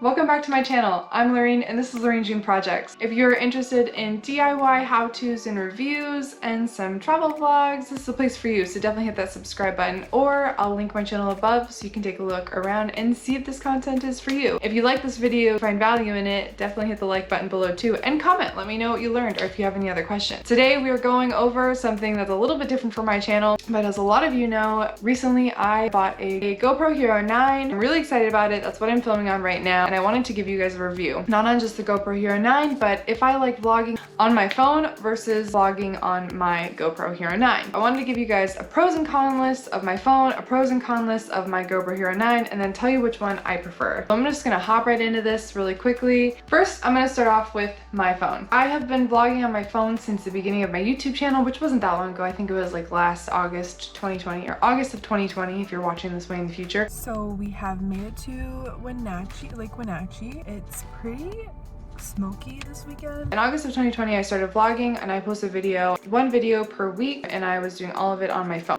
Welcome back to my channel. I'm Lorraine and this is Lorraine Jean Projects. If you're interested in DIY how-tos and reviews and some travel vlogs, this is the place for you. So definitely hit that subscribe button, or I'll link my channel above so you can take a look around and see if this content is for you. If you like this video, find value in it, definitely hit the like button below too, and comment. Let me know what you learned or if you have any other questions. Today we are going over something that's a little bit different for my channel, but as a lot of you know, recently I bought a GoPro Hero 9. I'm really excited about it. That's what I'm filming on right now, and I wanted to give you guys a review. Not on just the GoPro Hero 9, but if I like vlogging on my phone versus vlogging on my GoPro Hero 9. I wanted to give you guys a pros and con list of my phone, a pros and con list of my GoPro Hero 9, and then tell you which one I prefer. So I'm just gonna hop right into this really quickly. First, I'm gonna start off with my phone. I have been vlogging on my phone since the beginning of my YouTube channel, which wasn't that long ago. I think it was like last August 2020 or August of 2020 if you're watching this way in the future. So we have made it to Lake Wenatchee. It's pretty smoky this weekend. In August of 2020, I started vlogging and I posted one video per week, and I was doing all of it on my phone.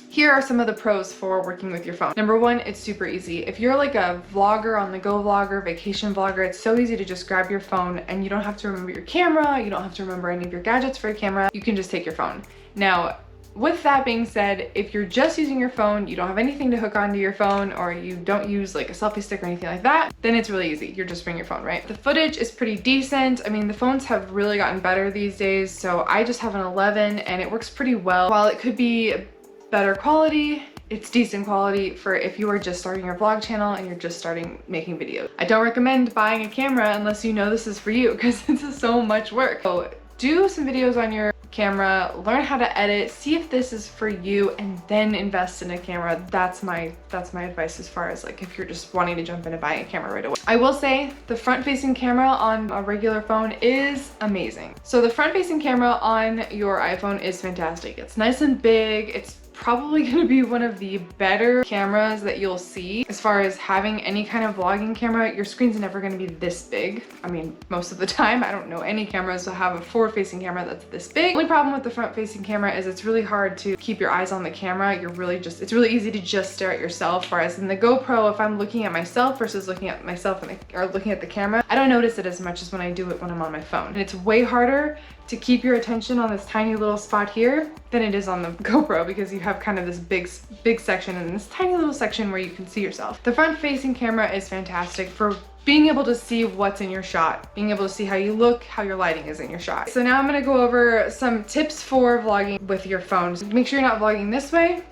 Here are some of the pros for working with your phone. Number one, it's super easy. If you're like a vlogger, on the go vlogger, vacation vlogger, it's so easy to just grab your phone and you don't have to remember your camera, you don't have to remember any of your gadgets for your camera, you can just take your phone. Now, with that being said, if you're just using your phone, you don't have anything to hook onto your phone, or you don't use like a selfie stick or anything like that, then it's really easy. You're just bringing your phone, right? The footage is pretty decent. I mean, the phones have really gotten better these days, so I just have an 11 and it works pretty well. While it could be better quality, it's decent quality for if you are just starting your vlog channel and you're just starting making videos. I don't recommend buying a camera unless you know this is for you, because this is so much work. So do some videos on your camera, learn how to edit, see if this is for you, and then invest in a camera. That's my advice as far as like if you're just wanting to jump in and buy a camera right away. I will say the front-facing camera on a regular phone is amazing. So the front-facing camera on your iPhone is fantastic. It's nice and big. It's probably going to be one of the better cameras that you'll see as far as having any kind of vlogging camera. Your screen's never going to be this big. I mean, most of the time. I don't know any cameras that have a forward-facing camera that's this big. The only problem with the front-facing camera is it's really hard to keep your eyes on the camera. It's really easy to just stare at yourself, whereas in the GoPro, if I'm looking at myself versus looking at myself or looking at the camera, I don't notice it as much as when I do it when I'm on my phone. And it's way harder to keep your attention on this tiny little spot here than it is on the GoPro, because you have kind of this big section and this tiny little section where you can see yourself. The front-facing camera is fantastic for being able to see what's in your shot, being able to see how you look, how your lighting is in your shot. So now I'm gonna go over some tips for vlogging with your phone. So make sure you're not vlogging this way,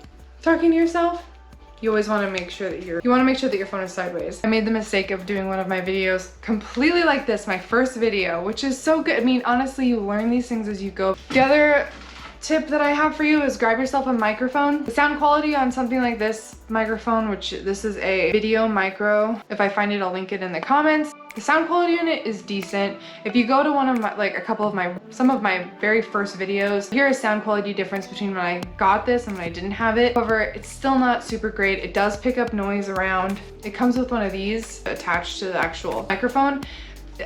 talking to yourself. You always want to make sure that your phone is sideways. I made the mistake of doing one of my videos completely like this, my first video, which is so good. I mean, honestly, you learn these things as you go. The other tip that I have for you is grab yourself a microphone. The sound quality on something like this microphone, which this is a Video Micro. If I find it, I'll link it in the comments. The sound quality on it is decent. If you go to one of my, some of my very first videos, here is sound quality difference between when I got this and when I didn't have it. However, it's still not super great. It does pick up noise around. It comes with one of these attached to the actual microphone.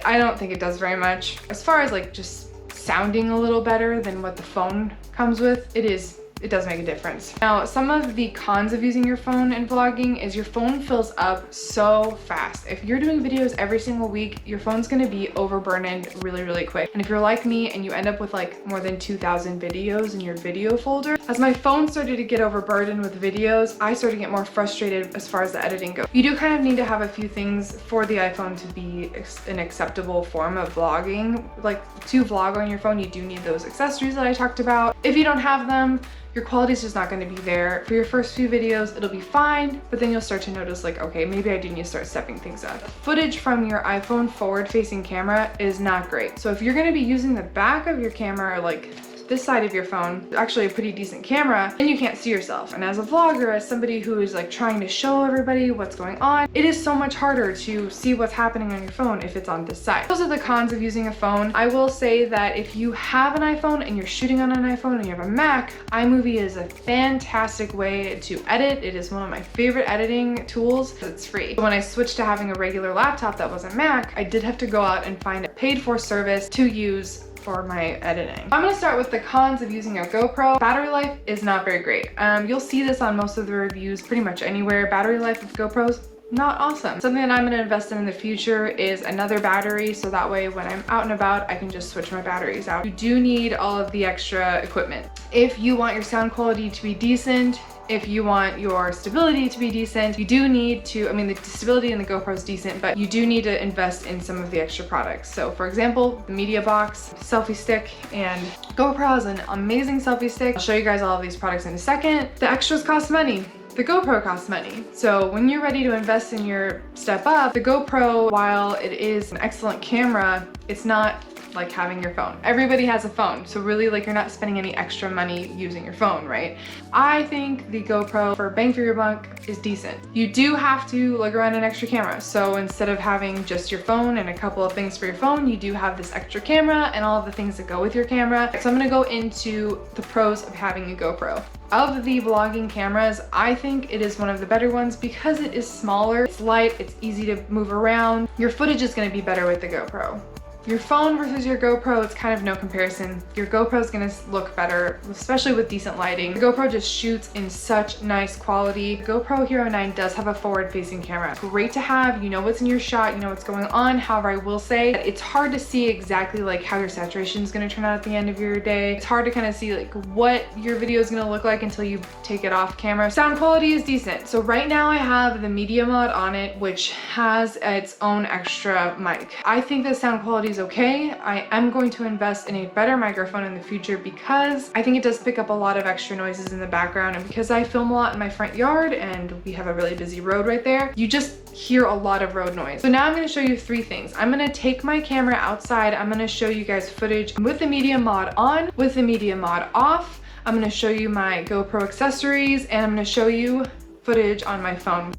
I don't think it does very much. As far as like just sounding a little better than what the phone comes with, it does make a difference. Now, some of the cons of using your phone in vlogging is your phone fills up so fast. If you're doing videos every single week, your phone's gonna be overburdened really, really quick. And if you're like me and you end up with like more than 2,000 videos in your video folder, as my phone started to get overburdened with videos, I started to get more frustrated as far as the editing goes. You do kind of need to have a few things for the iPhone to be an acceptable form of vlogging. Like, to vlog on your phone, you do need those accessories that I talked about. If you don't have them, your quality is just not going to be there. For your first few videos, it'll be fine, but then you'll start to notice like, okay, maybe I do need to start stepping things up. Footage from your iPhone forward-facing camera is not great. So if you're going to be using the back of your camera, or like this side of your phone, actually a pretty decent camera, then you can't see yourself. And as a vlogger, as somebody who is like trying to show everybody what's going on, it is so much harder to see what's happening on your phone if it's on this side. Those are the cons of using a phone. I will say that if you have an iPhone and you're shooting on an iPhone and you have a Mac, iMovie is a fantastic way to edit. It is one of my favorite editing tools. It's free. When I switched to having a regular laptop that was a Mac, I did have to go out and find a paid-for service to use for my editing. I'm gonna start with the cons of using a GoPro. Battery life is not very great. You'll see this on most of the reviews pretty much anywhere. Battery life of GoPros, not awesome. Something that I'm gonna invest in the future is another battery, so that way when I'm out and about, I can just switch my batteries out. You do need all of the extra equipment. If you want your sound quality to be decent, if you want your stability to be decent, you do need to, I mean, the stability in the GoPro is decent, but you do need to invest in some of the extra products. So for example, the media box, selfie stick, and GoPro has an amazing selfie stick. I'll show you guys all of these products in a second. The extras cost money. The GoPro costs money. So when you're ready to invest in your step up, the GoPro, while it is an excellent camera, it's not like having your phone. Everybody has a phone, so really like you're not spending any extra money using your phone, right? I think the GoPro for bang for your buck is decent. You do have to lug around an extra camera, so instead of having just your phone and a couple of things for your phone, you do have this extra camera and all of the things that go with your camera. So I'm gonna go into the pros of having a GoPro. Of the vlogging cameras, I think it is one of the better ones because it is smaller, it's light, it's easy to move around. Your footage is gonna be better with the GoPro. Your phone versus your GoPro, it's kind of no comparison. Your GoPro is gonna look better, especially with decent lighting. The GoPro just shoots in such nice quality. The GoPro Hero 9 does have a forward-facing camera. It's great to have, you know what's in your shot, you know what's going on. However, I will say that it's hard to see exactly like how your saturation is gonna turn out at the end of your day. It's hard to kind of see like what your video is gonna look like until you take it off camera. Sound quality is decent. So right now I have the media mod on it, which has its own extra mic. I think the sound quality is okay. I am going to invest in a better microphone in the future because I think it does pick up a lot of extra noises in the background, and because I film a lot in my front yard and we have a really busy road right there, you just hear a lot of road noise. So now I'm going to show you three things. I'm going to take my camera outside. I'm going to show you guys footage with the media mod on, with the media mod off. I'm going to show you my GoPro accessories, and I'm going to show you footage on my phone.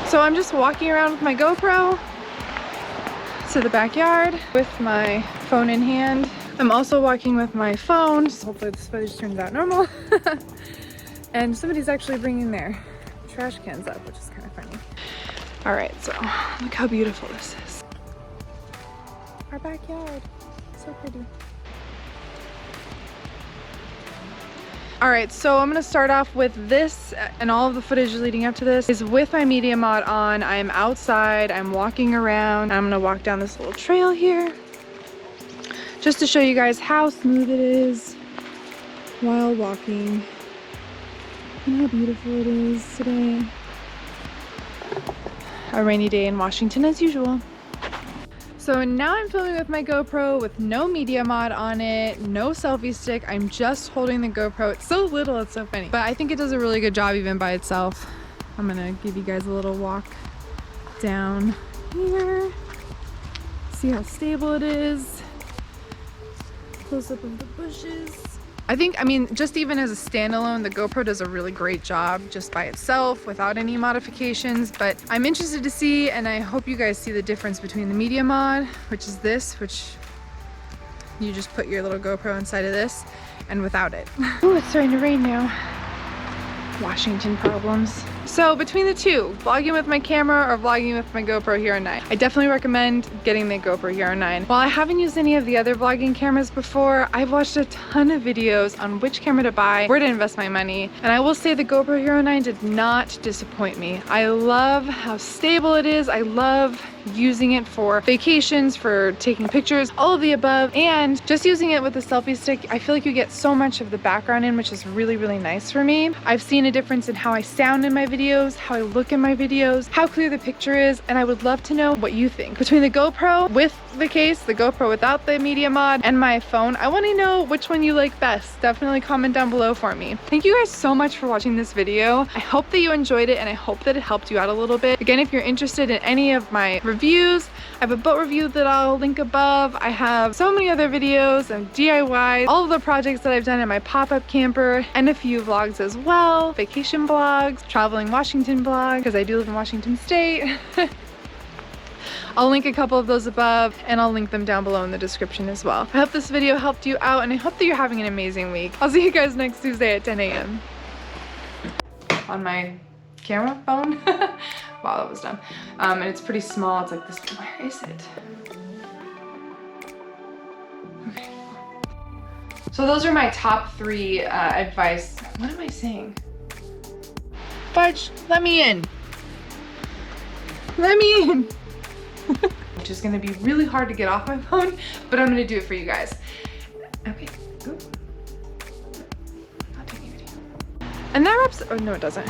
So I'm just walking around with my GoPro to the backyard with my phone in hand. I'm also walking with my phone, so hopefully this footage turns out normal. And somebody's actually bringing their trash cans up, which is kind of funny. All right, so look how beautiful this is. Our backyard, so pretty. All right, so I'm gonna start off with this, and all of the footage leading up to this is with my media mod on. I'm outside, I'm walking around. I'm gonna walk down this little trail here just to show you guys how smooth it is while walking and how beautiful it is today. A rainy day in Washington as usual. So now I'm filming with my GoPro with no media mod on it, no selfie stick. I'm just holding the GoPro. It's so little, it's so funny. But I think it does a really good job even by itself. I'm gonna give you guys a little walk down here. See how stable it is. Close up of the bushes. I mean, just even as a standalone, the GoPro does a really great job just by itself without any modifications, but I'm interested to see, and I hope you guys see the difference between the media mod, which is this, which you just put your little GoPro inside of this, and without it. Oh, it's starting to rain now. Washington problems. So between the two, vlogging with my camera or vlogging with my GoPro Hero 9, I definitely recommend getting the GoPro Hero 9. While I haven't used any of the other vlogging cameras before, I've watched a ton of videos on which camera to buy, where to invest my money, and I will say the GoPro Hero 9 did not disappoint me. I love how stable it is. I love using it for vacations, for taking pictures, all of the above, and just using it with a selfie stick, I feel like you get so much of the background in, which is really, really nice for me. I've seen a difference in how I sound in my videos, how I look in my videos, how clear the picture is, and I would love to know what you think. Between the GoPro with the case, the GoPro without the media mod, and my phone, I want to know which one you like best. Definitely comment down below for me. Thank you guys so much for watching this video. I hope that you enjoyed it, and I hope that it helped you out a little bit. Again, if you're interested in any of my reviews, I have a boat review that I'll link above. I have so many other videos and DIYs, all of the projects that I've done in my pop-up camper, and a few vlogs as well, vacation vlogs, traveling Washington vlog, because I do live in Washington State. I'll link a couple of those above, and I'll link them down below in the description as well. I hope this video helped you out, and I hope that you're having an amazing week. I'll see you guys next Tuesday at 10 a.m. On my camera phone. Wow, that was dumb. And it's pretty small. It's like this. Where is it? Okay. So those are my top 3 advice. What am I saying? Fudge, let me in. Let me in. Which is gonna be really hard to get off my phone, but I'm gonna do it for you guys. Okay, go. Not taking a video. And that wraps, oh no it doesn't.